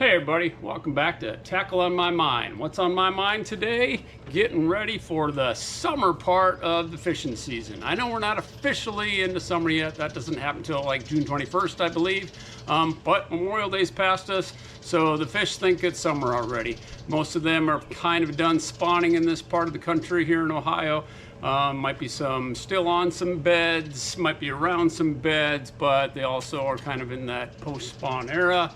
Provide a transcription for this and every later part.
Hey everybody, welcome back to Tackle on My Mind. What's on my mind today? Getting ready for the summer part of the fishing season. I know we're not officially into summer yet. That doesn't happen until like June 21st, I believe. But Memorial Day's past us, so the fish think it's summer already. Most of them are kind of done spawning in this part of the country here in Ohio. Might be some still on some beds, might be around some beds, but they also are kind of in that post-spawn era.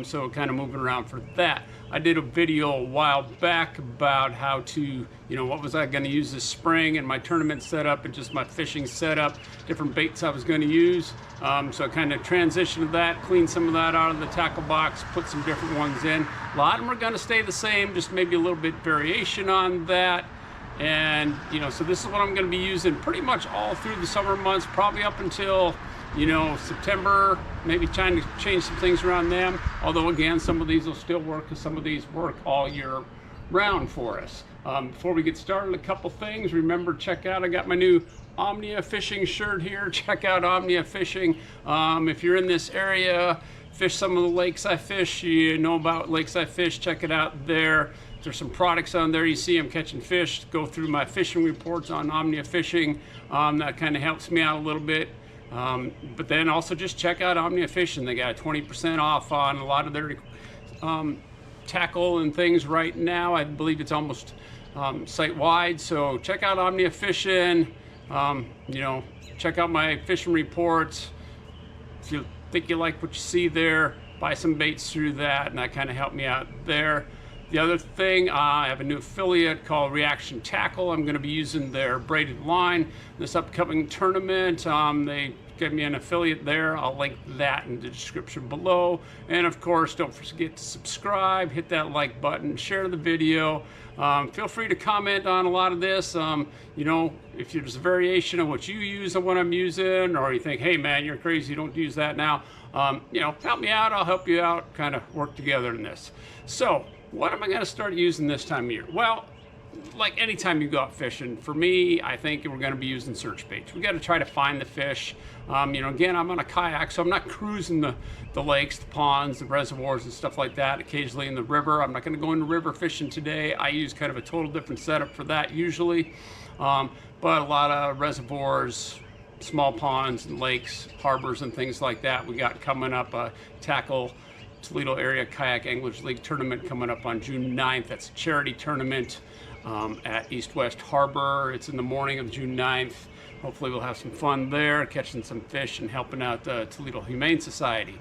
So kind of moving around for that. I did a video a while back about how to, what was I going to use this spring and my tournament setup and just my fishing setup, different baits I was going to use. So I kind of transitioned to that, cleaned some of that out of the tackle box, put some different ones in. A lot of them are going to stay the same, just maybe a little bit variation on that. And, so this is what I'm going to be using pretty much all through the summer months, probably up until September, maybe trying to change some things around them. Although again, some of these will still work because some of these work all year round for us. Before we get started, a couple things. Remember, check out, I got my new Omnia Fishing shirt here. Check out Omnia Fishing. If you're in this area, fish some of the lakes I fish, you know about lakes I fish, check it out there. There's some products on there. You see I'm catching fish. Go through my fishing reports on Omnia Fishing. That kind of helps me out a little bit. But then also just check out Omnia Fishing. They got 20% off on a lot of their tackle and things right now. I believe it's almost site-wide. So check out Omnia Fishing. Check out my fishing reports. If you think you like what you see there, buy some baits through that, and that kind of helped me out there. The other thing, I have a new affiliate called Reaction Tackle. I'm going to be using their braided line this upcoming tournament. They gave me an affiliate there. I'll link that in the description below. And of course, don't forget to subscribe, hit that like button, share the video. Feel free to comment on a lot of this. If there's a variation of what you use and what I'm using, or you think, hey man, you're crazy, don't use that now. Help me out, I'll help you out, kind of work together in this. So, what am I going to start using this time of year? Well, like anytime you go out fishing, for me, I think we're going to be using search baits. We got to try to find the fish. Again, I'm on a kayak, so I'm not cruising the lakes, the ponds, the reservoirs, and stuff like that. Occasionally in the river. I'm not going to go into river fishing today. I use kind of a total different setup for that usually. But a lot of reservoirs, small ponds and lakes, harbors, and things like that. We got coming up a tackle Toledo Area Kayak Anglers League tournament coming up on June 9th. That's a charity tournament at East West Harbor. It's in the morning of June 9th. Hopefully we'll have some fun there, catching some fish and helping out the Toledo Humane Society.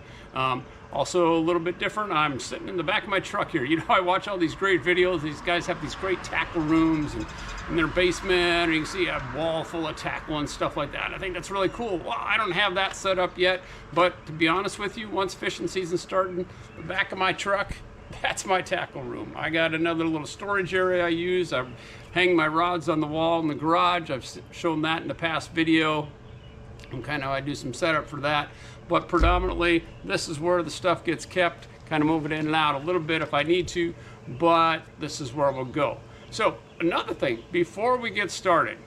Also a little bit different, I'm sitting in the back of my truck here. I watch all these great videos. These guys have these great tackle rooms and in their basement, or you can see a wall full of tackle and stuff like that. I think that's really cool. Well, I don't have that set up yet, but to be honest with you, once fishing season started, the back of my truck, that's my tackle room. I got another little storage area I use. I hang my rods on the wall in the garage. I've shown that in the past video. I do some setup for that, but predominantly this is where the stuff gets kept, kind of moving in and out a little bit if I need to, but this is where we'll go. So another thing, before we get started,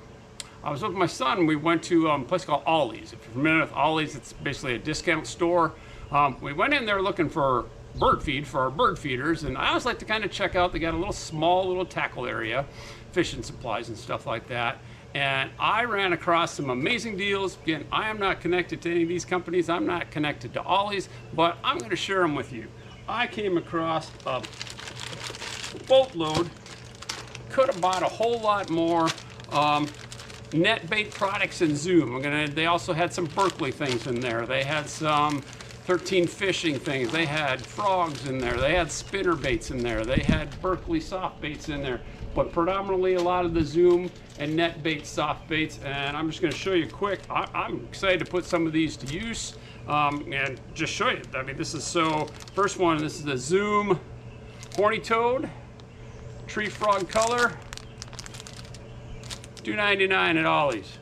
I was with my son. We went to a place called Ollie's. If you're familiar with Ollie's, it's basically a discount store. We went in there looking for bird feed for our bird feeders, and I always like to kind of check out. They got a small little tackle area, fishing supplies and stuff like that. And I ran across some amazing deals. Again, I am not connected to any of these companies. I'm not connected to Ollie's, but I'm going to share them with you. I came across a boatload. Could have bought a whole lot more net bait products in Zoom. They also had some Berkeley things in there. They had some 13 fishing things. They had frogs in there. They had spinner baits in there. They had Berkeley soft baits in there. But predominantly a lot of the Zoom and net bait soft baits. And I'm just going to show you quick. I'm excited to put some of these to use and just show you. This is first one, this is the Zoom Horny Toad Tree Frog Color, $2.99 at Ollie's.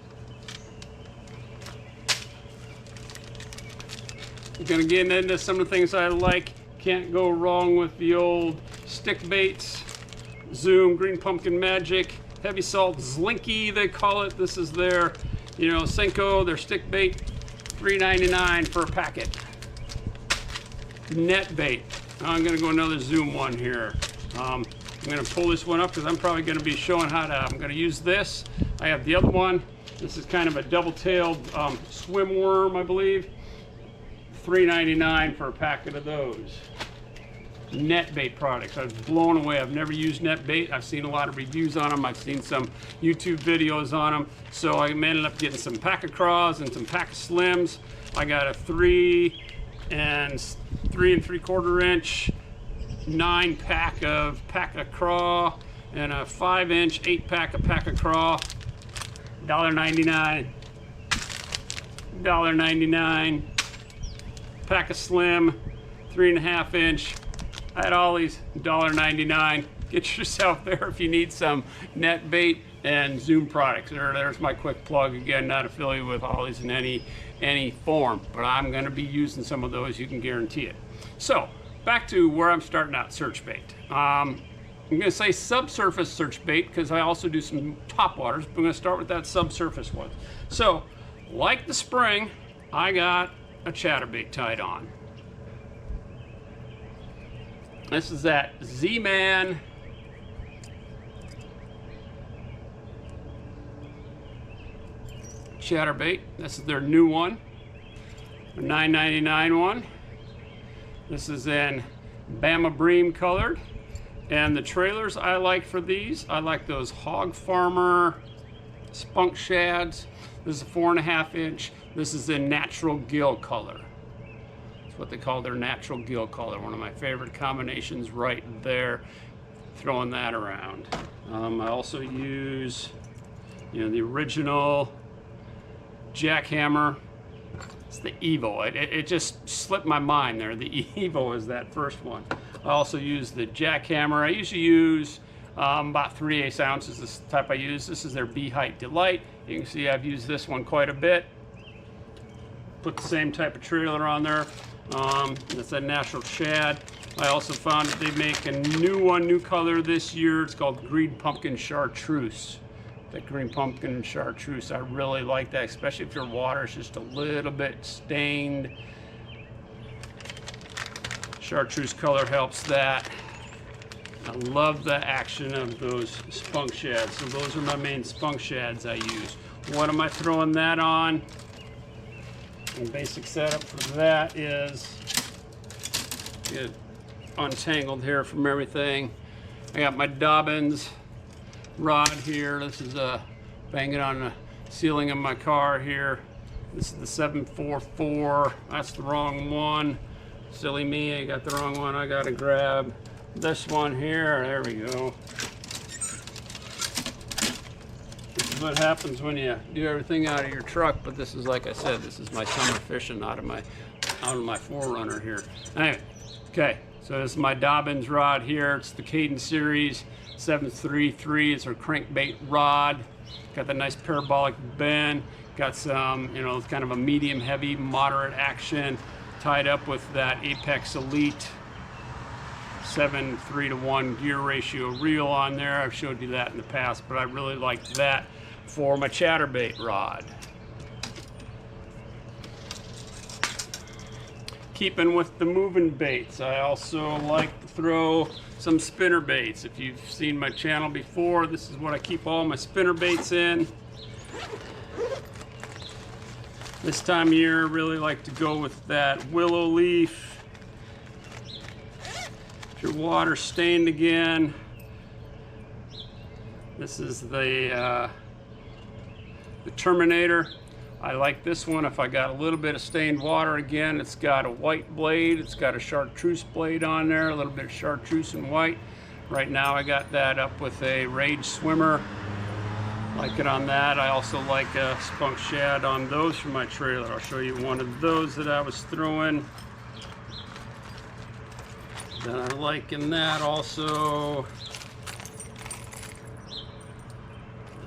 I'm going to get into some of the things I like. Can't go wrong with the old stick baits. Zoom Green Pumpkin Magic, Heavy Salt Zlinky they call it. This is their, Senko, their stick bait, $3.99 for a packet. Net bait, Now I'm gonna go another zoom one here. I'm gonna pull this one up because I'm probably gonna be showing how to, I'm gonna use this. I have the other one. This is kind of a double-tailed swim worm, I believe. $3.99 for a packet of those. Net bait products. I was blown away. I've never used net bait. I've seen a lot of reviews on them. I've seen some YouTube videos on them. So I ended up getting some pack of craws and some pack of slims. I got a 3 3¾ inch 9-pack of craw and a 5-inch 8-pack of craw. $1.99. $1.99. Pack of slim 3½ inch. I had all these $1.99. Get yourself there if you need some net bait and zoom products. There's my quick plug. Again, not affiliated with Ollie's in any form, but I'm going to be using some of those. You can guarantee it. So back to where I'm starting out search bait. I'm going to say subsurface search bait because I also do some top waters, but I'm going to start with that subsurface one. So like the spring, I got a chatterbait tied on. This is that Z-Man chatterbait. This is their new one, the $9.99 one. This is in Bama Bream colored. And the trailers I like for these, I like those Hog Farmer spunk shads. This is a 4½ inch. This is in natural gill color. That's what they call their natural gill color. One of my favorite combinations right there. Throwing that around. I also use, the original jackhammer. It's the Evo. It just slipped my mind there. The Evo is that first one. I also use the jackhammer. I usually use about 3/8 ounces. This type I use. This is their Bee Height Delight. You can see I've used this one quite a bit. Put the same type of trailer on there. It's a natural shad. I also found that they make a new color this year. It's called Green Pumpkin Chartreuse. That green pumpkin chartreuse, I really like that, especially if your water is just a little bit stained. Chartreuse color helps that. I love the action of those spunk shads. So those are my main spunk shads I use. What am I throwing that on? The basic setup for that is, get untangled here from everything. I got my Dobbins rod here. This is banging on the ceiling of my car here. This is the 744. That's the wrong one. Silly me, I got the wrong one. I gotta grab this one here. There we go. This is what happens when you do everything out of your truck, but this is, like I said, this is my summer fishing out of my 4Runner here. Anyway, okay, so this is my Dobbins rod here. It's the Cadence Series 733. It's our crankbait rod. Got the nice parabolic bend. Got some, kind of a medium heavy, moderate action. Tied up with that Apex Elite 7:3:1 gear ratio reel on there. I've showed you that in the past, but I really like that for my chatterbait rod. Keeping with the moving baits, I also like to throw some spinner baits. If you've seen my channel before, this is what I keep all my spinner baits in. This time of year, I really like to go with that willow leaf. If your water's stained again, this is the Terminator. I like this one if I got a little bit of stained water again. It's got a white blade. It's got a chartreuse blade on there, a little bit of chartreuse and white. Right now I got that up with a Rage Swimmer. Like it on that. I also like a spunk shad on those for my trailer. I'll show you one of those that I was throwing. Then I like in that also.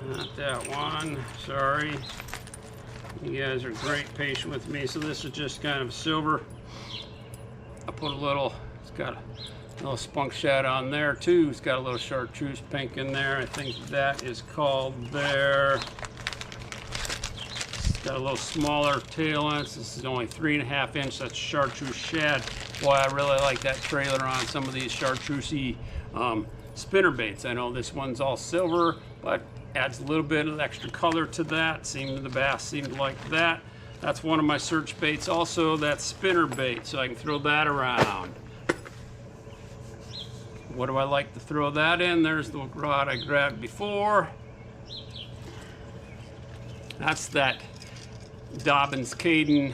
Not that one, sorry. You guys are great patient with me. So this is just kind of silver. I put a little, it's got a little spunk shad on there too. It's got a little chartreuse pink in there. I think that is called there. It's got a little smaller tail on it. This is only 3½ inch. That's chartreuse shad. why I really like that trailer on some of these chartreusey spinner baits. I know this one's all silver, but adds a little bit of extra color to that. The bass seemed to like that. That's one of my search baits also, that spinner bait, so I can throw that around. What do I like to throw that in? There's the rod I grabbed before. That's that Dobyns Caden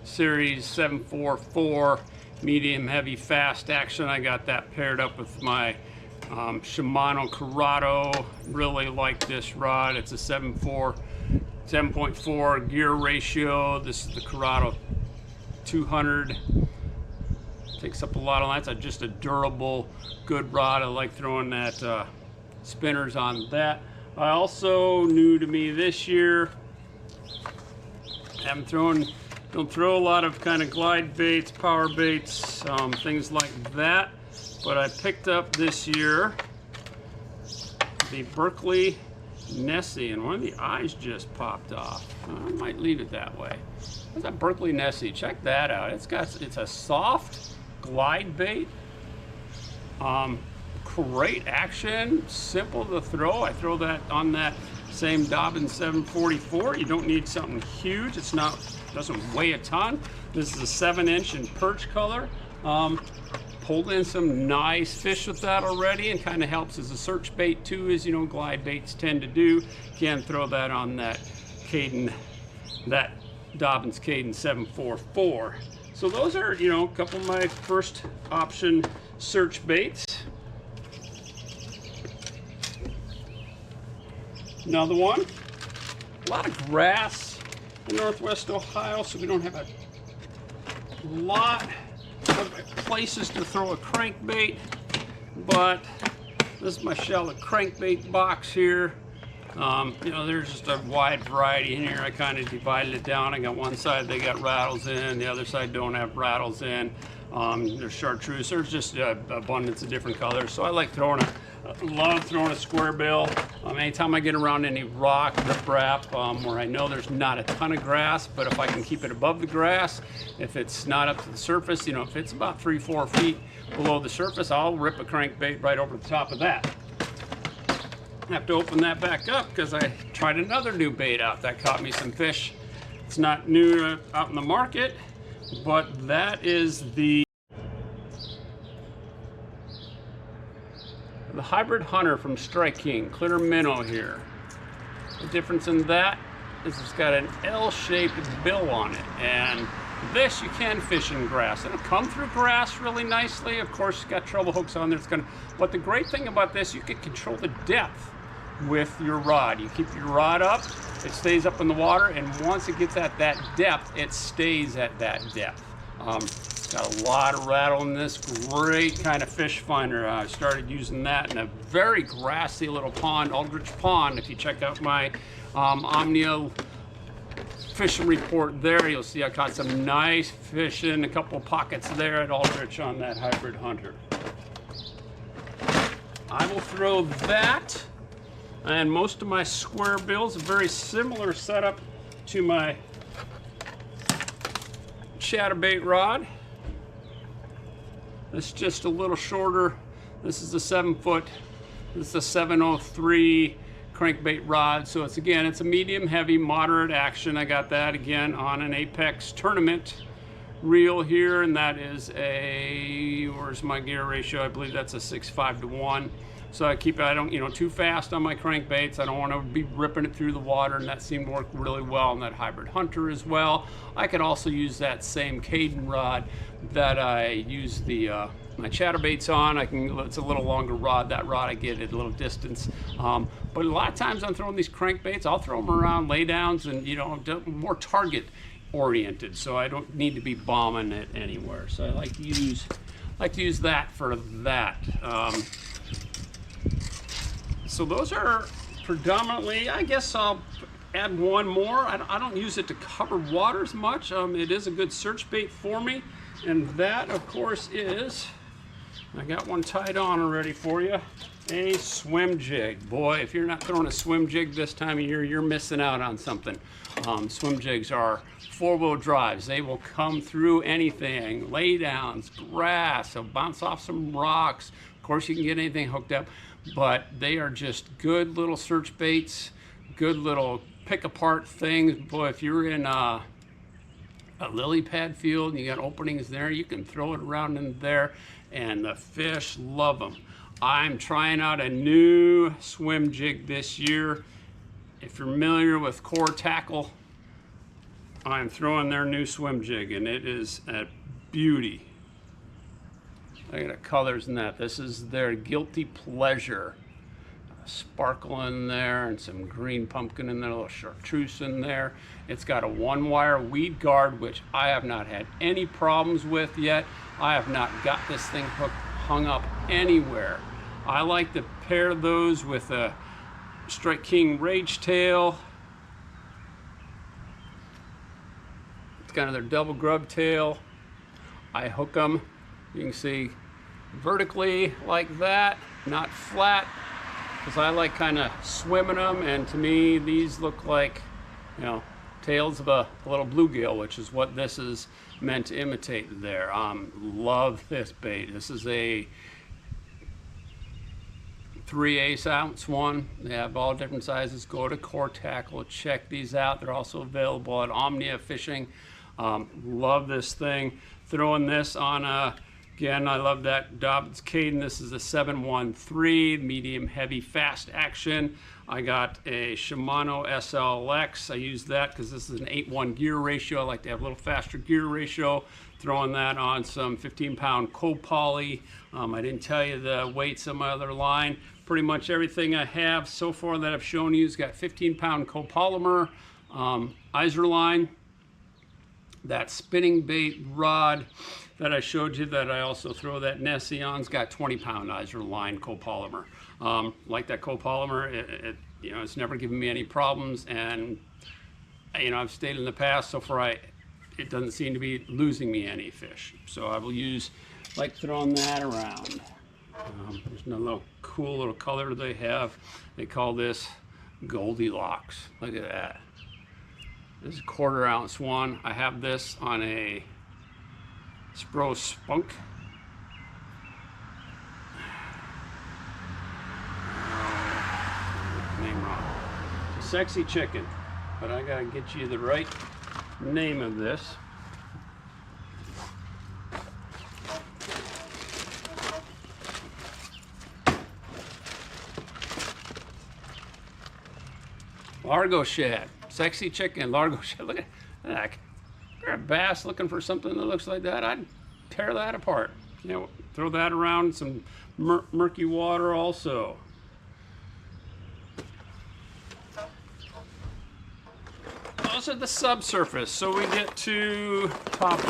Series 744 medium heavy fast action. I got that paired up with my Shimano Corrado. Really like this rod. It's a 7.4 gear ratio. This is the Corrado 200. Takes up a lot of lines. It's just a durable, good rod. I like throwing that spinners on that. I also, new to me this year, don't throw a lot of kind of glide baits, power baits, things like that. But I picked up this year the Berkley Nessie, and one of the eyes just popped off. I might leave it that way. There's that Berkley Nessie. Check that out. It's a soft glide bait. Great action, simple to throw. I throw that on that same Dobyns 744. You don't need something huge. Doesn't weigh a ton. This is a 7-inch in perch color. Pulled in some nice fish with that already, and kind of helps as a search bait too, as you know glide baits tend to do. Can throw that on that Caden, that Dobyns Caden 744. So those are, you know, a couple of my first option search baits. Another one, a lot of grass in Northwest Ohio, so we don't have a lot of places to throw a crankbait, but this is my Shallot crankbait box here. You know, there's just a wide variety in here. I kind of divided it down. I got one side they got rattles in, the other side don't have rattles in. There's chartreuse. There's just an abundance of different colors. So I like throwing love throwing a square bill. Anytime I get around any rock, riprap, where I know there's not a ton of grass, but if I can keep it above the grass, if it's not up to the surface, you know, if it's about 3-4 feet below the surface, I'll rip a crankbait right over the top of that. I have to open that back up because I tried another new bait out that caught me some fish. It's not new out in the market, but that is the Hybrid Hunter from Strike King, clear minnow here. The difference in that is it's got an L-shaped bill on it, and this you can fish in grass. It'll come through grass really nicely. Of course, it's got treble hooks on there. But the great thing about this, you can control the depth with your rod. You keep your rod up, it stays up in the water, and once it gets at that depth, it stays at that depth. It's got a lot of rattle in this. Great kind of fish finder. I started using that in a very grassy little pond, Aldrich Pond. If you check out my Omnia fishing report there, you'll see I caught some nice fish in a couple of pockets there at Aldrich on that Hybrid Hunter. I will throw that and most of my square bills, a very similar setup to my chatterbait rod. It's just a little shorter. This is a 7-foot. This is a 703 crankbait rod. So it's a medium heavy, moderate action. I got that again on an Apex tournament reel here, and that is a, where's my gear ratio? I believe that's a 6.5 to 1. So I don't, you know, too fast on my crankbaits. I don't want to be ripping it through the water, and that seemed to work really well on that Hybrid Hunter as well. I could also use that same Caden rod that I use my chatterbaits on. It's a little longer rod. That rod I get at a little distance. But a lot of times I'm throwing these crankbaits, I'll throw them around laydowns and, you know, more target oriented, so I don't need to be bombing it anywhere. So I like to use that for that. So those are predominantly, I guess I'll add one more. I don't use it to cover waters much. It is a good search bait for me, and that of course is I got one tied on already for you. A swim jig. Boy, if you're not throwing a swim jig this time of year, you're missing out on something. Swim jigs are four-wheel drives. They will come through anything, lay downs, grass, they'll bounce off some rocks. Of course, you can get anything hooked up, but they are just good little search baits, good little pick-apart things. Boy, if you're in a lily pad field and you got openings there, you can throw it around in there, and the fish love them. I'm trying out a new swim jig this year. If you're familiar with Core Tackle, I'm throwing their new swim jig, and it is a beauty. Look at the colors in that. This is their Guilty Pleasure. Sparkle in there and some green pumpkin in there, a little chartreuse in there. It's got a one-wire weed guard, which I have not had any problems with yet. I have not got this thing hung up anywhere. I like to pair those with a Strike King Rage Tail. It's kind of their double grub tail. I hook them, you can see, vertically like that, not flat, because I like kind of swimming them, and to me these look like, you know, tails of a little bluegill, which is what this is meant to imitate there. Love this bait. This is a 3/8 ounce one. They have all different sizes. Go to Core Tackle, check these out. They're also available at Omnia Fishing. Love this thing. Throwing this on again, I love that Dobbins Caden. This is a 713 medium heavy fast action. I got a Shimano SLX. I use that because this is an 8:1 gear ratio. I like to have a little faster gear ratio. Throwing that on some 15-pound co-poly. I didn't tell you the weights of my other line. Pretty much everything I have so far that I've shown you has got 15-pound copolymer, Iser line. That spinning bait rod that I showed you that I also throw that Nessie on's got 20-pound Iser line copolymer. Like that copolymer, you know, it's never given me any problems, and you know, I've stayed in the past, so far it doesn't seem to be losing me any fish. So I will use, like throwing that around. There's another little cool little color they have. They call this Goldilocks. Look at that. This is a 1/4 ounce one. I have this on a Spro Spunk. Name wrong. Sexy Chicken. But I gotta get you the right name of this. Largo Shad. Sexy Chicken, Largo Shad. Look at that. You're a bass looking for something that looks like that, I'd tear that apart. You know, throw that around some murky water also. Those are the subsurface. So we get to top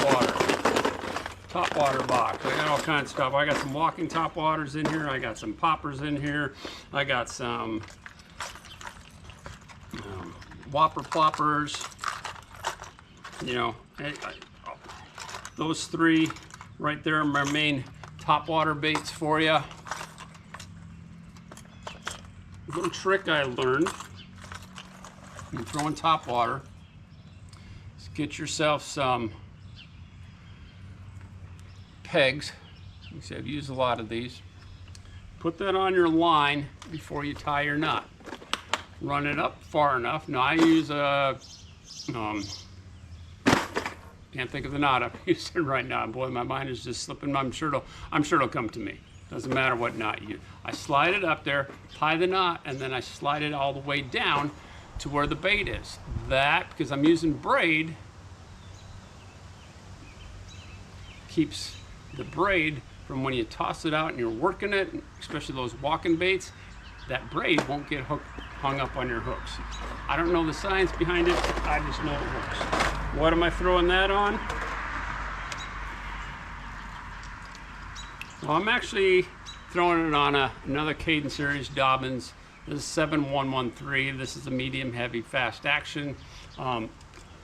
water box. I got all kinds of stuff. I got some walking top waters in here. I got some poppers in here. I got some whopper ploppers. You know, those three right there are my main top water baits for you. Little trick I learned when throwing top water is get yourself some pegs. You see, I've used a lot of these. Put that on your line before you tie your knot. Run it up far enough. Now I use a can't think of the knot I'm using right now. Boy, my mind is just slipping. I'm sure it'll come to me. Doesn't matter what knot you. I slide it up there, tie the knot, and then I slide it all the way down to where the bait is. That, because I'm using braid, keeps the braid from when you toss it out and you're working it, especially those walking baits, that braid won't get hung up on your hooks. I don't know the science behind it, I just know it works. What am I throwing that on? Well, I'm actually throwing it on another Caden Series Dobbins. This is 7113. This is a medium heavy fast action.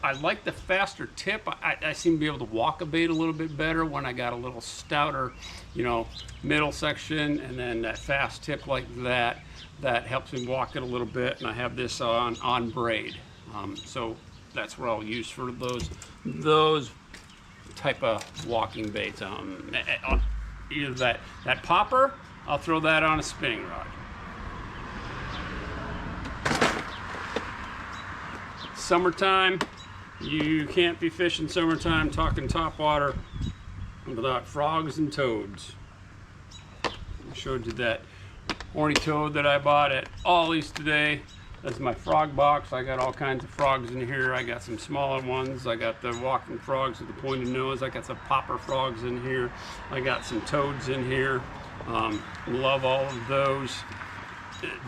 I like the faster tip. I seem to be able to walk a bait a little bit better when I got a little stouter, you know, middle section, and then that fast tip like that. That helps me walk it a little bit, and I have this on braid. So that's what I'll use for those type of walking baits. Either that popper, I'll throw that on a spinning rod. Summertime, you can't be fishing summertime talking topwater without frogs and toads. I showed you that horny toad that I bought at Ollie's today. That's my frog box. I got all kinds of frogs in here. I got some smaller ones. I got the walking frogs with the pointed nose. I got some popper frogs in here. I got some toads in here. Love all of those.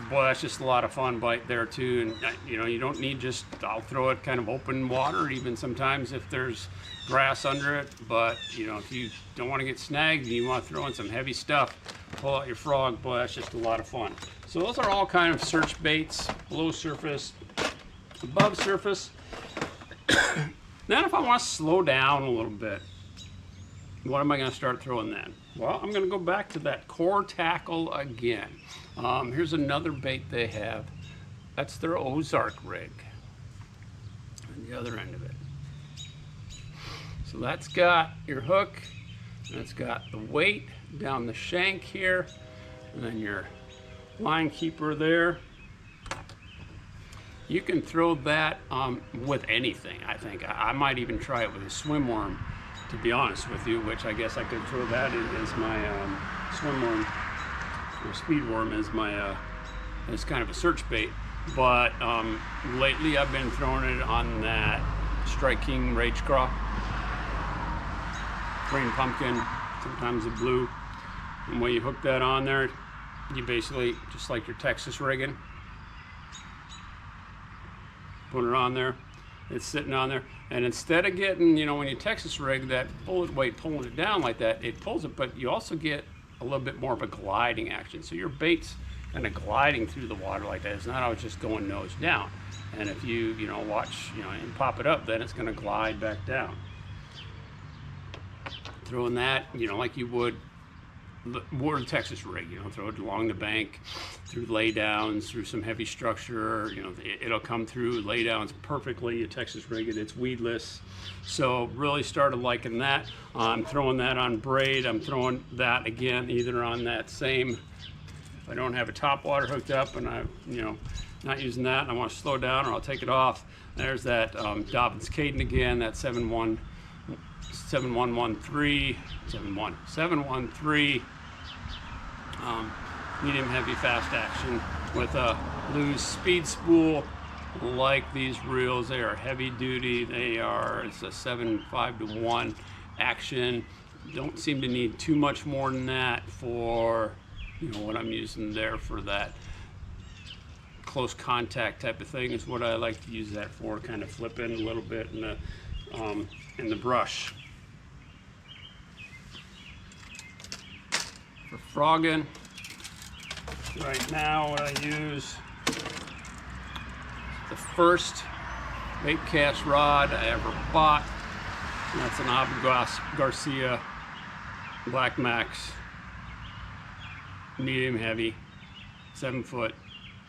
Boy, that's just a lot of fun bite there too. And you know, you don't need just, I'll throw it kind of open water, even sometimes if there's grass under it. But you know, if you don't want to get snagged and you want to throw in some heavy stuff, pull out your frog. Boy, that's just a lot of fun. So those are all kind of search baits, below surface, above surface. Then if I want to slow down a little bit, what am I going to start throwing then? Well, I'm going to go back to that core tackle again. Here's another bait they have. That's their Ozark rig on the other end of it. So that's got your hook, and it's got the weight down the shank here, and then your line keeper there. You can throw that with anything, I think. I might even try it with a swim worm, to be honest with you, which I guess I could throw that in as my swim worm, or speed worm as my as kind of a search bait. But lately I've been throwing it on that Strike King Rage Craw, green pumpkin, sometimes a blue. And when you hook that on there, you basically, just like your Texas rigging, put it on there, it's sitting on there, and instead of getting, you know, when you Texas rig that bullet weight pulling it down like that, it pulls it, but you also get a little bit more of a gliding action. So your bait's kind of gliding through the water like that. It's not always just going nose down. And if you know, watch, you know, and pop it up, then it's going to glide back down. Throwing that, you know, like you would a Texas rig, you know, throw it along the bank, through laydowns, through some heavy structure, you know, it'll come through laydowns perfectly. A Texas rig, and it's weedless. So really started liking that. I'm throwing that on braid. I'm throwing that again either on that same, if I don't have a top water hooked up and I, you know, not using that and I want to slow down, or I'll take it off. There's that Dobbins Caden again, that 713 medium heavy fast action with a loose speed spool. Like these reels, they are heavy duty. It's a 7.5-to-1 action. Don't seem to need too much more than that for, you know, what I'm using there for that close contact type of thing is what I like to use that for, kind of flipping a little bit in the brush. For frogging, right now what I use, the first bait cast rod I ever bought, and that's an Abu Garcia Black Max, medium heavy, 7-foot,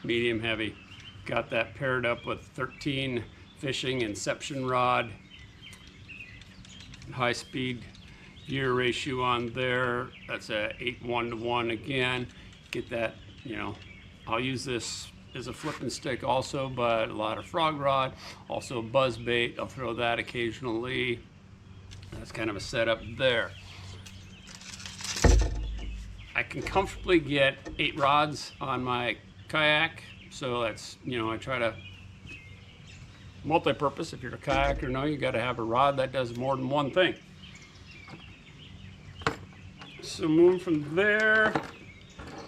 medium heavy. Got that paired up with 13 fishing Inception rod, high speed gear ratio on there. That's a 8:1-to-1 again. Get that, you know, I'll use this as a flipping stick also, but a lot of frog rod, also buzz bait. I'll throw that occasionally. That's kind of a setup there. I can comfortably get 8 rods on my kayak, so that's, you know, I try to multi-purpose. If you're a kayaker, no, you got to have a rod that does more than one thing. So moving from there,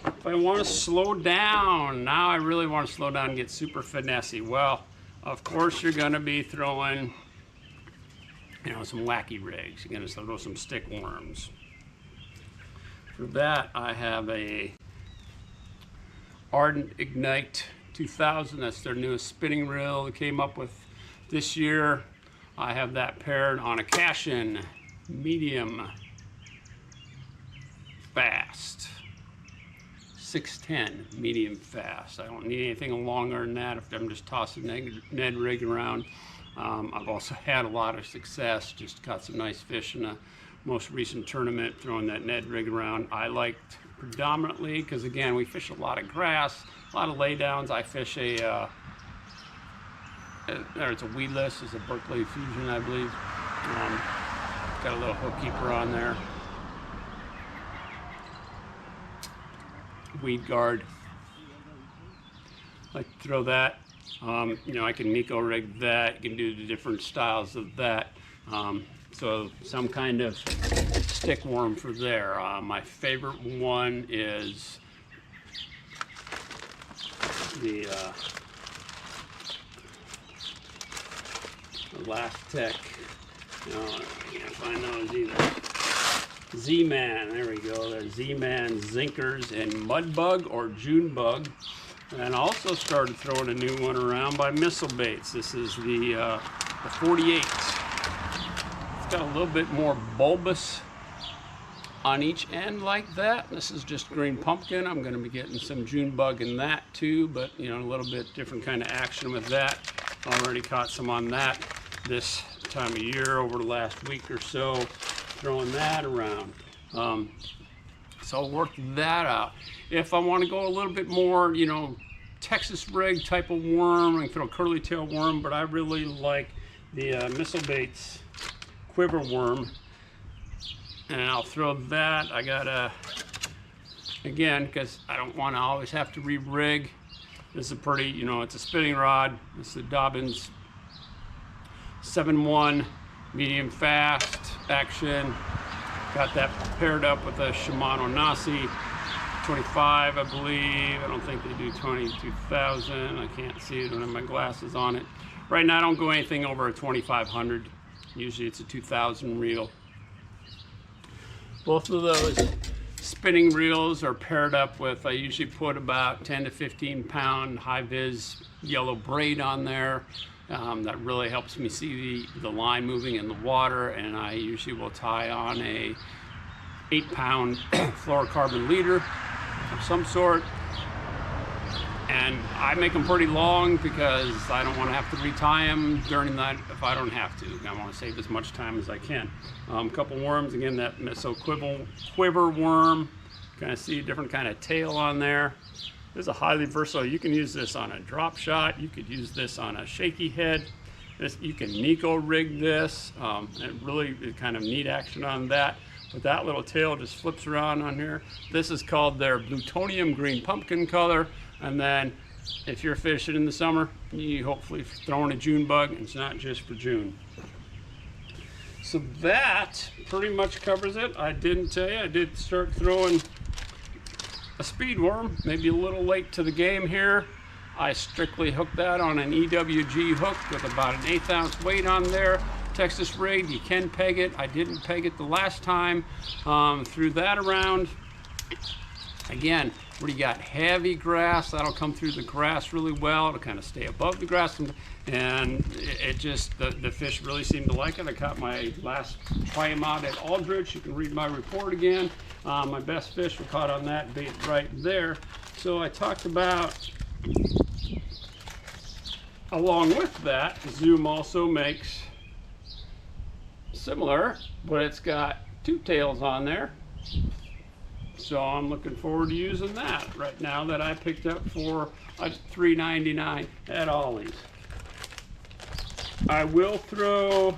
if I want to slow down, now I really want to slow down and get super finessey. Well, of course you're going to be throwing, you know, some wacky rigs. You're going to throw some stick worms. For that, I have a Ardent Ignite 2000. That's their newest spinning reel they came up with this year. I have that paired on a cash-in medium fast. 610 medium fast. I don't need anything longer than that if I'm just tossing Ned rig around. I've also had a lot of success, just caught some nice fish in the most recent tournament throwing that Ned rig around. I liked predominantly, because again, we fish a lot of grass, a lot of laydowns. I fish a, it's a weedless, it's a Berkeley Fusion, I believe. Got a little hook keeper on there. Weed guard. I like to throw that. You know, I can Nico rig that. You can do the different styles of that. So some kind of stick worm for there. My favorite one is the Last Tech. No, I can't find those either. Z-Man, there we go. There's Z-Man Zinkers and Mudbug or June Bug. And I also started throwing a new one around by Missile Baits. This is the 48. It's got a little bit more bulbous on each end like that. This is just green pumpkin. I'm going to be getting some June Bug in that too, but you know, a little bit different kind of action with that. Already caught some on that this time of year over the last week or so, throwing that around. So I'll work that out. If I want to go a little bit more, you know, Texas rig type of worm, I can throw a curly tail worm, but I really like the Missile Baits quiver worm, and I'll throw that. I gotta, again, because I don't want to always have to re-rig. This is a pretty, you know, it's a spinning rod. This is the Dobbins 7-1 medium fast action. Got that paired up with a Shimano Nasi 25, I believe. I don't think they do 22,000. I can't see it. I don't have my glasses on it. Right now I don't go anything over a 2,500. Usually it's a 2,000 reel. Both of those spinning reels are paired up with, I usually put about 10 to 15 pound high vis yellow braid on there. That really helps me see the line moving in the water, and I usually will tie on a 8-pound fluorocarbon leader of some sort. And I make them pretty long because I don't want to have to retie them during the night if I don't have to. I want to save as much time as I can. A couple worms, again, that Missile quiver worm. Kind of see a different kind of tail on there. This is a highly versatile. You can use this on a drop shot. You could use this on a shaky head. You can Nico rig this. And really kind of neat action on that. But that little tail just flips around on here. This is called their plutonium green pumpkin color. And then if you're fishing in the summer, you hopefully throwing a June Bug. It's not just for June. So that pretty much covers it. I didn't tell you, I did start throwing a speed worm, maybe a little late to the game here. I strictly hooked that on an EWG hook with about an 1/8 ounce weight on there. Texas rig, you can peg it. I didn't peg it the last time. Threw that around. Again, where you got heavy grass, that'll come through the grass really well. It'll kind of stay above the grass, and it just, the fish really seem to like it. I caught my last clam out at Aldrich. You can read my report again. My best fish were caught on that bait right there. So I talked about, along with that, Zoom also makes similar, but it's got two tails on there. So I'm looking forward to using that right now, that I picked up for $3.99 at Ollie's. I will throw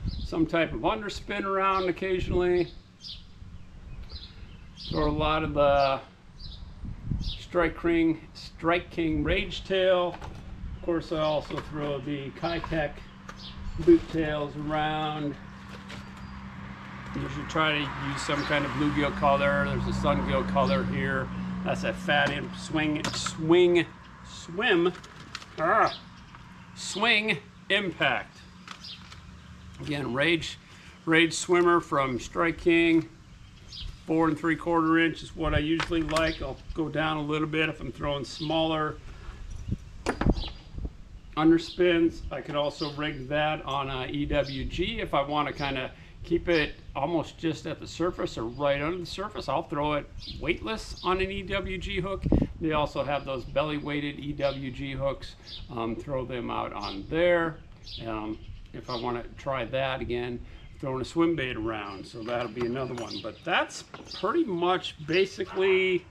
some type of underspin around occasionally. Throw a lot of the Strike King Rage Tail. Of course, I also throw the Kitech boot tails around. Usually try to use some kind of bluegill color. There's a sungill color here. That's a fat swing impact. Again, Rage Swimmer from Strike King. 4 3/4 inch is what I usually like. I'll go down a little bit if I'm throwing smaller underspins. I could also rig that on a EWG if I want to kind of keep it almost just at the surface or right under the surface. I'll throw it weightless on an EWG hook. They also have those belly weighted EWG hooks. Throw them out on there. If I want to try that again, throwing a swim bait around, so that'll be another one. But that's pretty much basically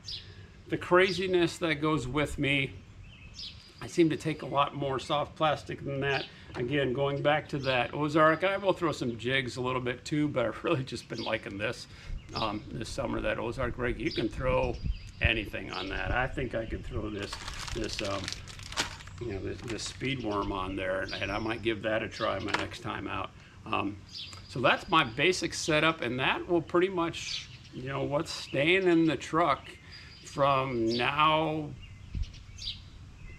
the craziness that goes with me. I seem to take a lot more soft plastic than that. Again, going back to that Ozark, I will throw some jigs a little bit too, but I've really just been liking this this summer, that Ozark rig. You can throw anything on that. I think I could throw this speed worm on there, and I might give that a try my next time out. So that's my basic setup, and that will pretty much, what's staying in the truck from now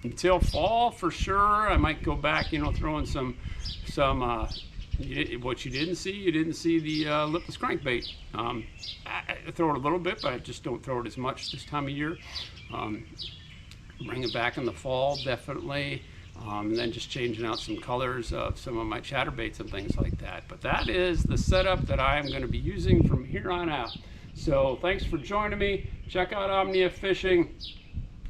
until fall for sure. I might go back, throwing some what you didn't see the lipless crankbait. I throw it a little bit, but I just don't throw it as much this time of year. Bring it back in the fall, definitely. And then just changing out some colors of some of my chatterbaits and things like that. But that is the setup that I am going to be using from here on out. So thanks for joining me. Check out Omnia Fishing.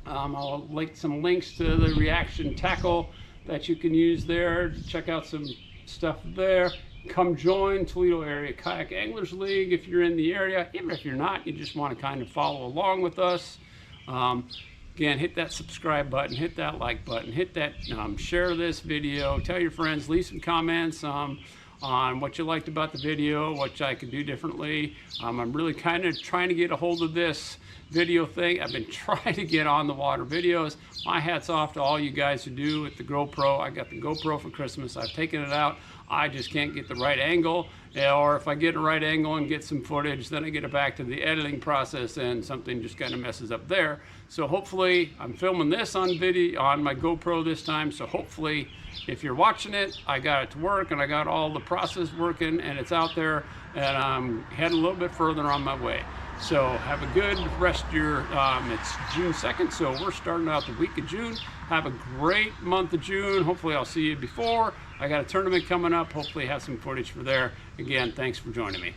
I'll link some links to the reaction tackle that you can use there. Check out some stuff there. Come join Toledo Area Kayak Anglers League if you're in the area. Even if you're not, you just want to kind of follow along with us. Again, hit that subscribe button, hit that like button, hit that share this video, tell your friends, leave some comments on what you liked about the video, what I could do differently. I'm really kind of trying to get a hold of this video thing. I've been trying to get on the water videos. My hat's off to all you guys who do with the GoPro. I got the GoPro for Christmas. I've taken it out. I just can't get the right angle, or if I get a right angle and get some footage, then I get it back to the editing process and something just kind of messes up there. So hopefully, I'm filming this on video on my GoPro this time, so hopefully if you're watching it, I got it to work and I got all the process working and it's out there, and I'm heading a little bit further on my way. So have a good rest of your, it's June 2nd, so we're starting out the week of June. Have a great month of June. Hopefully I'll see you before. I got a tournament coming up. Hopefully have some footage for there. Again, thanks for joining me.